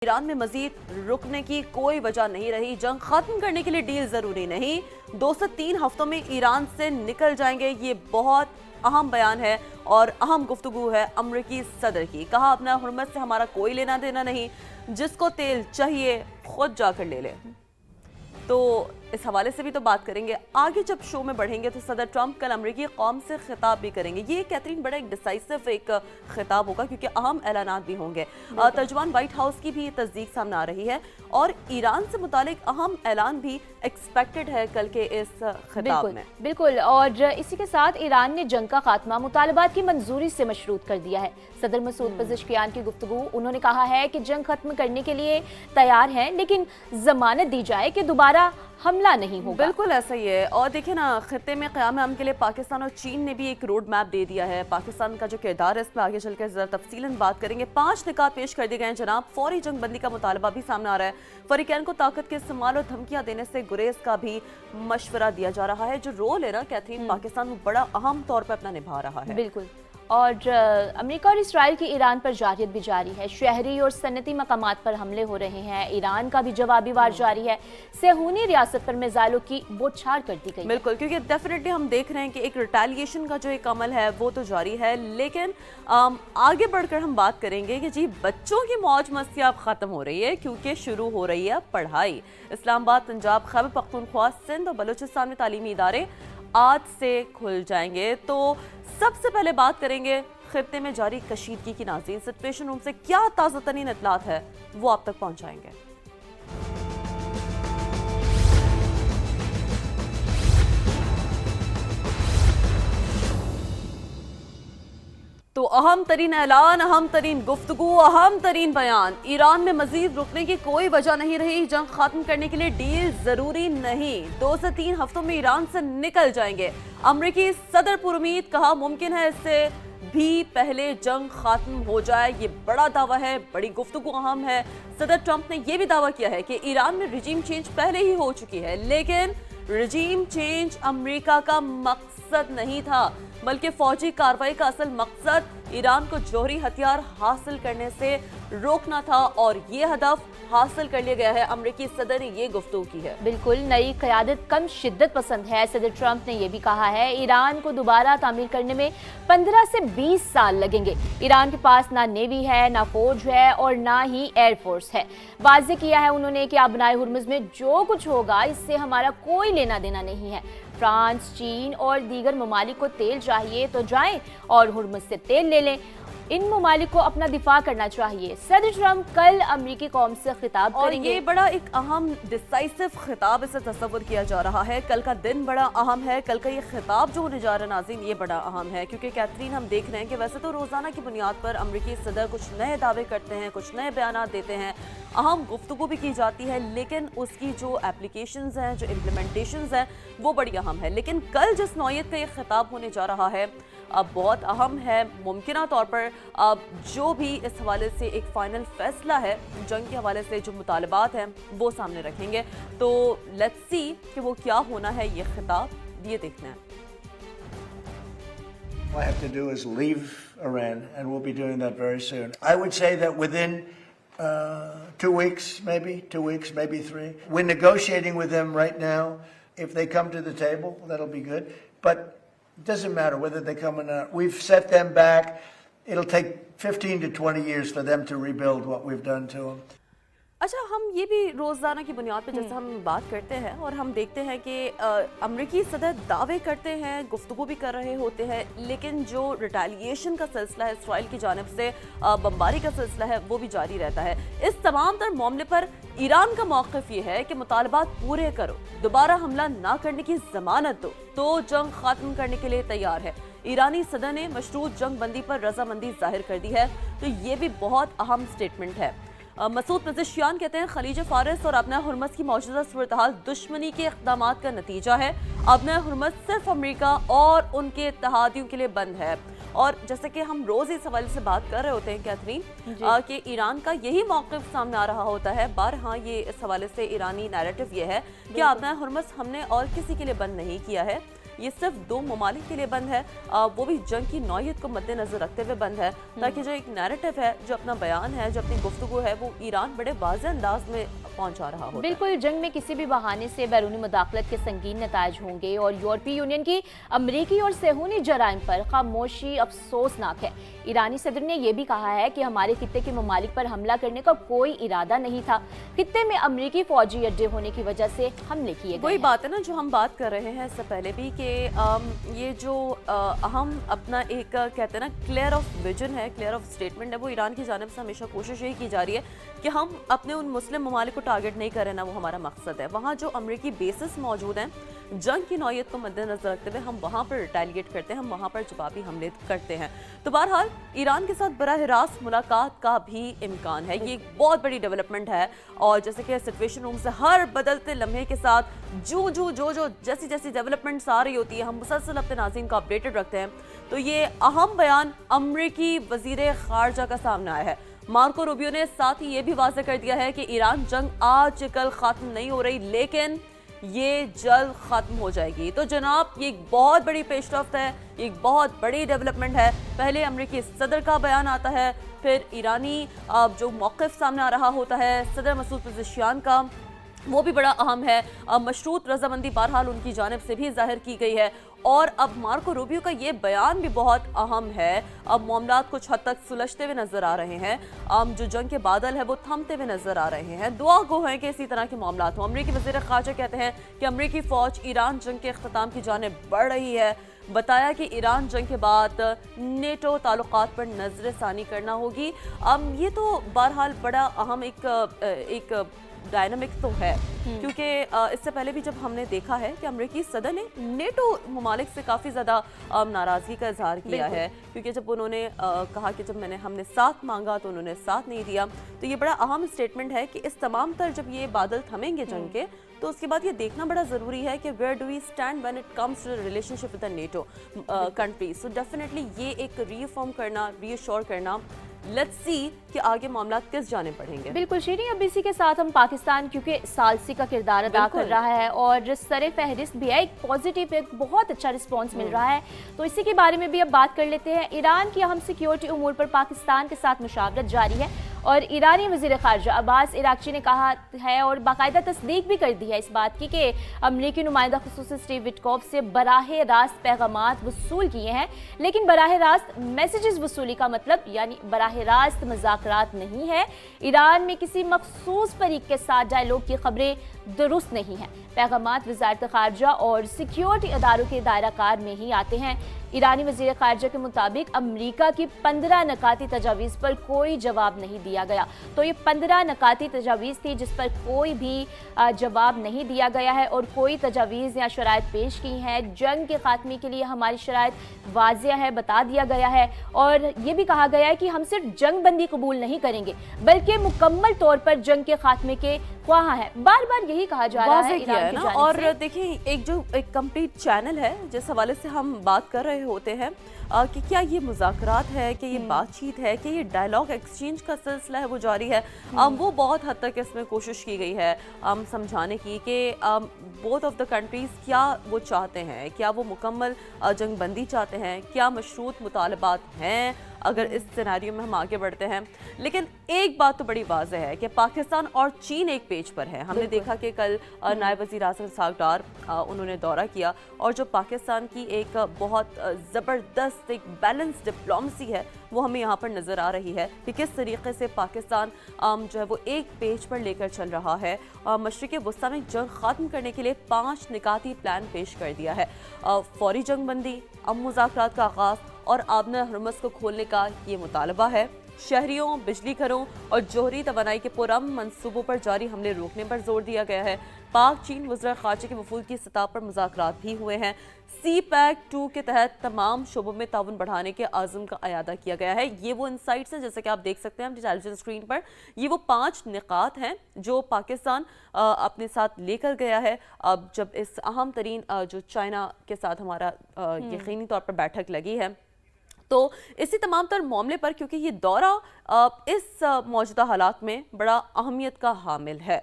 ایران میں مزید رکنے کی کوئی وجہ نہیں رہی، جنگ ختم کرنے کے لیے ڈیل ضروری نہیں، 2 سے 3 ہفتوں میں ایران سے نکل جائیں گے۔ یہ بہت اہم بیان ہے اور اہم گفتگو ہے امریکی صدر کی۔ کہا اپنا حرمت سے ہمارا کوئی لینا دینا نہیں، جس کو تیل چاہیے خود جا کر لے لے۔ تو اس حوالے سے بھی تو بات کریں گے۔ آگے جب شو میں بڑھیں گے تو صدر ٹرمپ کل امریکی قوم سے خطاب بھی کریں گے۔ یہ کیتھرین بڑا ایک ڈیسائسو ایک خطاب ہوگا کیونکہ اہم اعلانات بھی ہوں گے۔ ترجمان وائٹ ہاؤس کی بھی تصدیق سامنے آ رہی ہے اور ایران سے متعلق اہم اعلان بھی ایکسپیکٹڈ ہے کل کے اس خطاب میں۔ بالکل، اور اسی کے ساتھ ایران نے جنگ کا خاتمہ مطالبات کی منظوری سے مشروط کر دیا ہے۔ صدر مسعود پزشکیان کی گفتگو، انہوں نے کہا ہے کہ جنگ ختم کرنے کے لیے تیار ہیں لیکن ضمانت دی جائے کہ دوبارہ حملہ نہیں ہوگا۔ بالکل ایسا ہی ہے، اور دیکھیں نا، خطے میں قیام امن کے لیے پاکستان اور چین نے بھی ایک روڈ میپ دے دیا ہے۔ پاکستان کا جو کردار ہے اس میں آگے چل کر ذرا تفصیلاً بات کریں گے۔ 5 نکات پیش کر دیے گئے ہیں جناب۔ فوری جنگ بندی کا مطالبہ بھی سامنے آ رہا ہے۔ فریقین کو طاقت کے استعمال اور دھمکیاں دینے سے گریز کا بھی مشورہ دیا جا رہا ہے۔ جو رول ہے نا کیتھرین، پاکستان وہ بڑا اہم طور پر اپنا نبھا رہا ہے۔ بالکل، اور امریکہ اور اسرائیل کی ایران پر جارحیت بھی جاری ہے۔ شہری اور صنعتی مقامات پر حملے ہو رہے ہیں۔ ایران کا بھی جوابی وار جاری ہے۔ صہیونی ریاست پر میزائلوں کی بوچھار کر دی گئی۔ بالکل، کیونکہ ڈیفینیٹلی ہم دیکھ رہے ہیں کہ ایک ریٹیلیشن کا جو ایک عمل ہے وہ تو جاری ہے، لیکن آگے بڑھ کر ہم بات کریں گے کہ جی بچوں کی موج مستی اب ختم ہو رہی ہے کیونکہ شروع ہو رہی ہے پڑھائی۔ اسلام آباد، پنجاب، خیبر پختونخوا، سندھ اور بلوچستان میں تعلیمی ادارے آج سے کھل جائیں گے۔ تو سب سے پہلے بات کریں گے خطے میں جاری کشیدگی کی۔ ناظرین، سچویشن روم سے کیا تازہ ترین اطلاعات ہے وہ آپ تک پہنچائیں گے۔ تو اہم ترین اعلان، اہم ترین گفتگو، اہم ترین بیان، ایران میں مزید رکنے کی کوئی وجہ نہیں رہی، جنگ ختم کرنے کے لیے ڈیل ضروری نہیں، 2 سے 3 ہفتوں میں ایران سے نکل جائیں گے۔ امریکی صدر پر امید، کہا ممکن ہے اس سے بھی پہلے جنگ ختم ہو جائے۔ یہ بڑا دعویٰ ہے، بڑی گفتگو اہم ہے۔ صدر ٹرمپ نے یہ بھی دعویٰ کیا ہے کہ ایران میں رجیم چینج پہلے ہی ہو چکی ہے، لیکن رجیم چینج امریکا کا مقصد نہیں تھا، بلکہ فوجی کارروائی کا اصل مقصد ایران کو جوہری ہتھیار حاصل کرنے سے روکنا تھا، اور یہ ہدف حاصل کر لیا گیا ہے۔ امریکی صدر نے یہ گفتگو کی ہے۔ بالکل، نئی قیادت کم شدت پسند ہے۔ صدر ٹرمپ نے یہ بھی کہا ہے ایران کو دوبارہ تعمیر کرنے میں 15 سے 20 سال لگیں گے۔ ایران کے پاس نہ نیوی ہے، نہ فوج ہے اور نہ ہی ایئر فورس ہے۔ واضح کیا ہے انہوں نے کہ آبنائے ہرمز میں جو کچھ ہوگا اس سے ہمارا کوئی لینا دینا نہیں ہے۔ فرانس، چین اور دیگر ممالک کو تیل چاہیے تو جائیں اور ہرمز سے تیل لے لیں۔ ان ممالک کو اپنا دفاع کرنا چاہیے۔ صدر ٹرمپ کل امریکی قوم سے خطاب کریں گے۔ اور یہ بڑا ایک اہم ڈیسائسو خطاب اسے تصور کیا جا رہا ہے۔ کل کا دن بڑا اہم ہے، کل کا یہ خطاب جو ہونے جا رہا ہے ناظرین یہ بڑا اہم ہے، کیونکہ کیتھرین ہم دیکھ رہے ہیں کہ ویسے تو روزانہ کی بنیاد پر امریکی صدر کچھ نئے دعوے کرتے ہیں، کچھ نئے بیانات دیتے ہیں، اہم گفتگو بھی کی جاتی ہے، لیکن اس کی جو اپلیکیشنز ہیں، جو امپلیمنٹیشنز ہیں وہ بڑی اہم ہے۔ لیکن کل جس نوعیت کا یہ خطاب ہونے جا رہا ہے بہت اہم ہے۔ ممکنہ طور پر جو بھی اس حوالے سے ایک فائنل فیصلہ ہے جنگ کے حوالے سے، جو مطالبات ہیں وہ سامنے رکھیں گے۔ تو لیٹس سی کہ وہ کیا ہونا ہے یہ خطاب، یہ دیکھنا ہے۔ All I have to do is leave Iran, and we'll be doing that very soon. I would say that within 2 weeks, maybe 3. We're negotiating with them right now. If they come to the table, that'll be good. But it doesn't matter whether they come or not. We've set them back. It'll take 15 to 20 years for them to rebuild what we've done to them. اچھا، ہم یہ بھی روزانہ کی بنیاد پہ جیسے ہم بات کرتے ہیں اور ہم دیکھتے ہیں کہ امریکی صدر دعوے کرتے ہیں، گفتگو بھی کر رہے ہوتے ہیں، لیکن جو ریٹیلیشن کا سلسلہ ہے، اسرائیل کی جانب سے بمباری کا سلسلہ ہے، وہ بھی جاری رہتا ہے۔ اس تمام تر معاملے پر ایران کا موقف یہ ہے کہ مطالبات پورے کرو، دوبارہ حملہ نہ کرنے کی ضمانت دو تو جنگ ختم کرنے کے لیے تیار ہے۔ ایرانی صدر نے مشروط جنگ بندی پر رضامندی ظاہر کر دی ہے، تو یہ بھی بہت اہم سٹیٹمنٹ ہے۔ مسعود پزشکیان کہتے ہیں خلیج فارس اور ابنۂ ہرمز کی موجودہ صورتحال دشمنی کے اقدامات کا نتیجہ ہے۔ ابنۂ ہرمز صرف امریکہ اور ان کے اتحادیوں کے لیے بند ہے، اور جیسے کہ ہم روز اس حوالے سے بات کر رہے ہوتے ہیں کیتھرین کہ ایران کا یہی موقف سامنے آ رہا ہوتا ہے بارہاں۔ یہ اس حوالے سے ایرانی نیریٹو یہ ہے کہ ابنۂ ہرمز ہم نے اور کسی کے لیے بند نہیں کیا ہے، ये सिर्फ 2 ममालिक के लिए बंद है, वो भी जंग की नौयत को मद्देनजर रखते हुए बंद है, ताकि जो एक नैरेटिव है, जो अपना बयान है, जो अपनी गुफ्तगू है, वो ईरान बड़े वाज़े अंदाज में पहुंचा रहा होता है। बिल्कुल, जंग में किसी भी बहाने से बैरूनी मुदाखलत के संगीन नताइज होंगे और यूरोपीय यूनियन की अमरीकी और सेहूनी जराइम पर खामोशी अफसोसनाक है। ईरानी सदर ने यह भी कहा है कि हमारे खित्ते के ममालिक पर हमला करने का कोई इरादा नहीं था, खित्ते में अमरीकी फौजी अड्डे होने की वजह से हमले किए गए। वही बात है ना जो हम बात कर रहे हैं इससे पहले भी कि ये जो हम अपना एक कहते हैं ना क्लियर ऑफ विजन है, क्लियर ऑफ स्टेटमेंट है, वो ईरान की जानिब से हमेशा कोशिश यही की जा रही है कि हम अपने उन मुस्लिम ममालिक को टारगेट नहीं करें ना, वो हमारा मकसद है। वहाँ जो अमरीकी बेसिस मौजूद हैं, जंग की नौयत को मद्देनजर रखते हुए हम वहाँ पर रिटेलिएट करते हैं, हम वहाँ पर जवाबी हमले करते हैं। तो बहरहाल ईरान के साथ बराह रास्त मुलाकात का भी इम्कान है, ये एक बहुत बड़ी डेवलपमेंट है। और जैसे कि सिचुएशन रूम से हर बदलते लम्हे के साथ जो जैसी डेवलपमेंट्स आ रही होती है, हम मुसलसल अपने नाज़रीन को अपडेटेड रखते हैं। तो ये अहम बयान अमरीकी वज़ीर ख़ारजा का सामने आया है। मार्को रूबियो ने साथ ही ये भी वाज़ेह कर दिया है कि ईरान जंग आज कल ख़त्म नहीं हो रही, लेकिन ये जल्द ख़त्म हो जाएगी। तो जनाब ये एक बहुत बड़ी पेशरफ्त है, एक बहुत बड़ी डेवलपमेंट है। पहले अमरीकी सदर का बयान आता है, फिर ईरानी जो मौक़िफ़ सामने आ रहा होता है सदर मसूद पेज़ेश्कियान का, वो भी बड़ा अहम है। मशरूत रजामंदी बहरहाल उनकी जानिब से भी जाहिर की गई है। और अब मार्को रूबियो का ये बयान भी बहुत अहम है। अब मामलात कुछ हद तक सुलझते हुए नजर आ रहे हैं, जो जंग के बादल है वो थमते हुए नजर आ रहे हैं। दुआ गो है कि इसी तरह के मामलात हों। अमरीकी वज़ीर ख़ारजा कहते हैं कि अमरीकी फ़ौज ईरान जंग के अख्ताम की जानिब बढ़ रही है। बताया कि ईरान जंग के बाद नेटो ताल्लुकात पर नज़रसानी करना होगी। ये तो बहरहाल बड़ा अहम एक डायनामिक तो है, क्योंकि इससे पहले भी जब हमने देखा है कि अमरीकी सदर ने नेटो ममालिक से काफ़ी ज़्यादा नाराज़गी का इजहार किया है, क्योंकि जब उन्होंने कहा कि जब हमने साथ मांगा तो उन्होंने साथ नहीं दिया। तो ये बड़ा अहम स्टेटमेंट है कि इस तमाम तर जब ये बादल थमेंगे जंग के, तो उसके बाद ये देखना बड़ा ज़रूरी है कि where do we stand when it comes to relationship with the NATO countries. So definitely ये एक रीअफर्म करना, रीअश्योर करना, लेट्स सी कि आगे मामला किस जाने पड़ेंगे। बिल्कुल शीरी, अब इसी के साथ हम पाकिस्तान क्योंकि सालसी का किरदार अदा कर रहा है और सरे फहरिस्त भी है, एक पॉजिटिव, एक बहुत अच्छा रिस्पांस मिल रहा है, तो इसी के बारे में भी अब बात कर लेते हैं। ईरान की अहम सिक्योरिटी उमूर पर पाकिस्तान के साथ मुशावरत जारी है और ईरानी वज़ीर ख़ारजा अब्बास इराक़ची ने कहा है और बाकायदा तस्दीक भी कर दी है इस बात की कि अमरीकी नुमाइंदा ख़ुसूसी स्टीव विटकॉफ से बराह रास्त पैगामात वसूल किए हैं, लेकिन बराह रास्त मैसेजेस वसूली का मतलब यानी बराह रास्त मुज़ाकरात नहीं है। ईरान में किसी मखसूस फरीक के साथ डायलॉग की खबरें दुरुस्त नहीं है। पैगामात वज़ारत ख़ारजा और सिक्योरिटी अदारों के दायरा कार में ही आते हैं। ईरानी वज़ीर ख़ारजा के मुताबिक अमरीका की 15 नकाती तजावीज़ पर कोई जवाब नहीं दिया गया। तो ये 15 नकाती तजावीज़ थी जिस पर कोई भी जवाब नहीं दिया गया है और कोई तजावीज़ या शराइत पेश की हैं। जंग के ख़ात्मे के लिए हमारी शराइत वाज़िया है, बता दिया गया है और ये भी कहा गया है कि हम सिर्फ जंग बंदी कबूल नहीं करेंगे बल्कि मुकम्मल तौर पर जंग के ख़ात्मे के ख्वाह हैं। बार बार यही कहा जा रहा है ईरान की जानिब से। और देखिए एक कंप्लीट चैनल है जिस हवाले से हम बात कर रहे होते हैं कि क्या ये मुज़ाकरात है, कि ये बातचीत है, कि ये डायलॉग एक्सचेंज का सिलसिला है वो जारी है। वो बहुत हद तक इसमें कोशिश की गई है समझाने की कि बोथ ऑफ द कंट्रीज़ क्या वो चाहते हैं, क्या वो मुकम्मल जंग बंदी चाहते हैं, क्या मशरूत मुतालबात हैं अगर इस सिनेरियो में हम आगे बढ़ते हैं। लेकिन एक बात तो बड़ी वाज़ेह है कि पाकिस्तान और चीन एक पेज पर है। हमने देखा कि कल नायब वज़ीर आज़म इसहाक़ डार उन्होंने दौरा किया और जो पाकिस्तान की एक बहुत ज़बरदस्त एक बैलेंस डिप्लोमेसी है वो हमें यहाँ पर नज़र आ रही है कि किस तरीके से पाकिस्तान जो है वो एक पेज पर लेकर चल रहा है। मशरिक़ वस्ता में जंग ख़त्म करने के लिए 5 निकाती प्लान पेश कर दिया है। फौरी जंग बंदी, मुज़ाकरात का आगाज़ और आबना हरमस को खोलने का ये मुतालबा है। शहरियों, बिजली घरों और जोहरी तवानाई के पुरअमन मंसूबों पर जारी हमले रोकने पर जोर दिया गया है। पाक चीन वज़ीर ख़ारजा के वफ़ूद की सतह पर मुज़ाकरात भी हुए हैं। CPEC-2 के तहत तमाम शोबों में ताउन बढ़ाने के आज़म का अयादा किया गया है। ये वो इंसाइट्स हैं जैसे कि आप देख सकते हैं टेलीविजन स्क्रीन पर, ये वो 5 निकात हैं जो पाकिस्तान अपने साथ लेकर गया है। अब जब इस अहम तरीन जो चाइना के साथ हमारा यकीनी तौर पर बैठक लगी है, तो इसी तमाम तर मामले पर क्योंकि ये दौरा इस मौजूदा हालात में बड़ा अहमियत का हामिल है